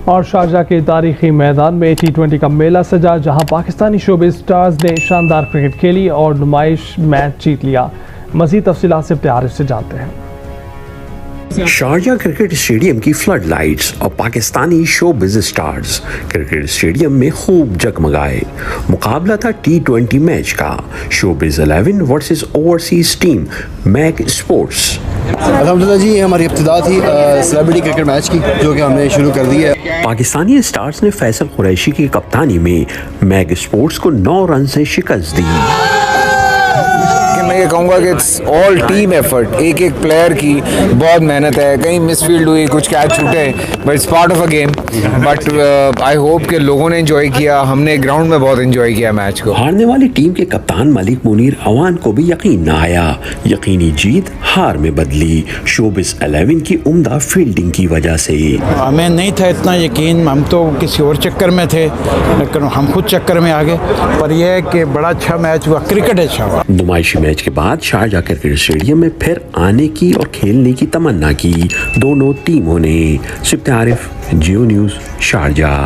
और शारजाह के तारीखी मैदान में T20 का मेला सजा, जहां पाकिस्तानी शोबिज़ स्टार्स ने शानदार क्रिकेट खेली और नुमाइश मैच जीत लिया। मज़ीद तफसीलात सिर्फ आरिफ से जानते हैं। शारजाह क्रिकेट स्टेडियम की फ्लड लाइट्स और Pakistani showbiz stars cricket stadium में खूब जगमगाए। मुकाबला था T20 मैच का, showbiz 11 versus overseas team Mag sports. अल्हम्दुलिल्लाह जी, हमारी इब्तिदा थी सेलिब्रिटी क्रिकेट मैच की, जो कि हमने शुरू कर दी है। पाकिस्तानी स्टार्स ने फैसल कुरैशी की कप्तानी में मैग स्पोर्ट्स को 9 रन से शिकस्त दी। मैं ये कहूँगा कि इट्स ऑल टीम एफर्ट, एक एक प्लेयर की बहुत मेहनत है। कहीं मिसफील्ड हुई, कुछ कैच छूटे, but it's part of a game. But I hope कि लोगों ने एंजॉय किया, हमने ग्राउंड में बहुत एंजॉय किया मैच को। हारने वाली टीम के कप्तान मलिक मुनीर अवान को भी यकीन न आया। यकीनी जीत हार में बदली शोबिज़ 11 की उम्दा फील्डिंग की वजह से। हमें नहीं था इतना यकीन, हम तो किसी और चक्कर में थे, लेकिन हम खुद चक्कर में आ गए। पर यह है कि बड़ा अच्छा मैच हुआ, क्रिकेट अच्छा हुआ। नुमाइशी मैच के बाद शारजाह क्रिकेट स्टेडियम में फिर आने की और खेलने की तमन्ना की दोनों टीमों ने। सिर्फ आरिफ, जियो न्यूज़, शारजाह।